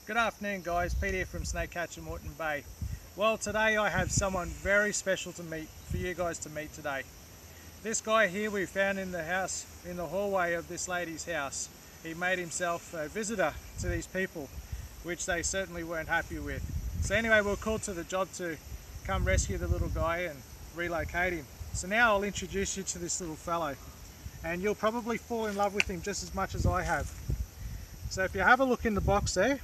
Good afternoon guys, Pete here from Snakecatcher Moreton Bay. Well, today I have someone very special to meet, for you guys to meet today. This guy here we found in the house, in the hallway of this lady's house. He made himself a visitor to these people, which they certainly weren't happy with. So anyway, we're called to the job to come rescue the little guy and relocate him. So now I'll introduce you to this little fellow, and you'll probably fall in love with him just as much as I have. So if you have a look in the box there,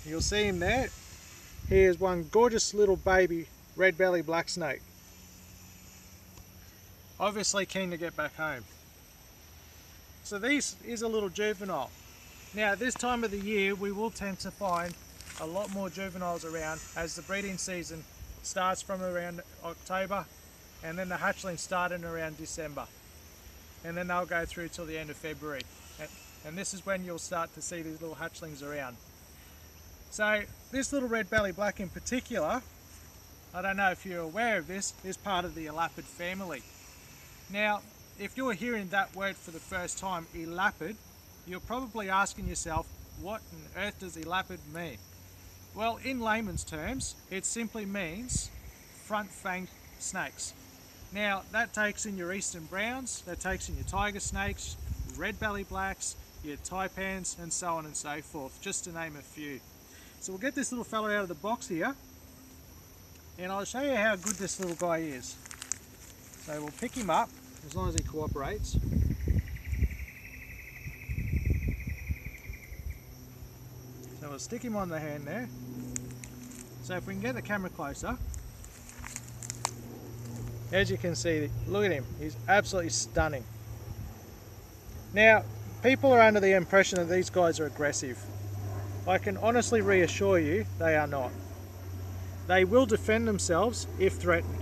you'll see him there. He is one gorgeous little baby red belly black snake. Obviously keen to get back home. So this is a little juvenile. Now at this time of the year we will tend to find a lot more juveniles around, as the breeding season starts from around October, and then the hatchlings start in around December, and then they'll go through till the end of February, and this is when you'll start to see these little hatchlings around. So this little red belly black in particular, I don't know if you're aware of this, is part of the elapid family. Now if you're hearing that word for the first time, elapid, you're probably asking yourself, what on earth does elapid mean? Well, in layman's terms, it simply means front fanged snakes. Now that takes in your eastern browns, that takes in your tiger snakes, red belly blacks, your taipans, and so on and so forth, just to name a few. So we'll get this little fella out of the box here, and I'll show you how good this little guy is. So we'll pick him up, as long as he cooperates. So we'll stick him on the hand there. So if we can get the camera closer, as you can see, look at him, he's absolutely stunning. Now, people are under the impression that these guys are aggressive. I can honestly reassure you, they are not. They will defend themselves if threatened.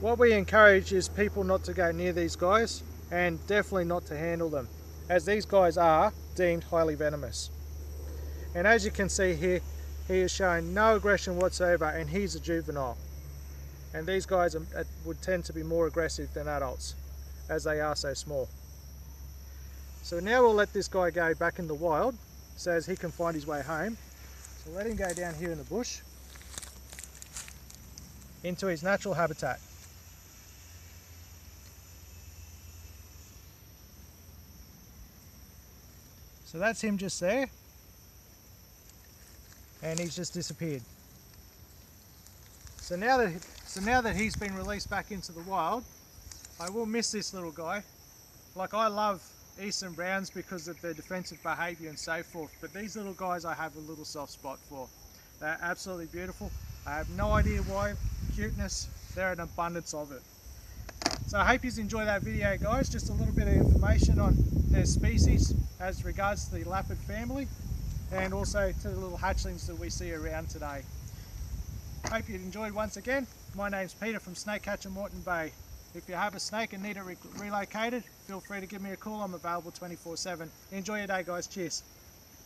What we encourage is people not to go near these guys, and definitely not to handle them, as these guys are deemed highly venomous. And as you can see here, he is showing no aggression whatsoever, and he's a juvenile. And these guys would tend to be more aggressive than adults, as they are so small. So now we'll let this guy go back in the wild so as he can find his way home. So let him go down here in the bush into his natural habitat. So that's him just there, and he's just disappeared. So now that he's been released back into the wild, I will miss this little guy. Like, I love eastern browns because of their defensive behaviour and so forth, but these little guys I have a little soft spot for. They're absolutely beautiful. I have no idea why. Cuteness, there's an abundance of it. So I hope you enjoy that video, guys. Just a little bit of information on their species as regards to the elapid family, and also to the little hatchlings that we see around today. Hope you enjoyed once again. My name's Peter from Snakecatcher Moreton Bay. If you have a snake and need it relocated, feel free to give me a call. I'm available 24/7. Enjoy your day, guys. Cheers.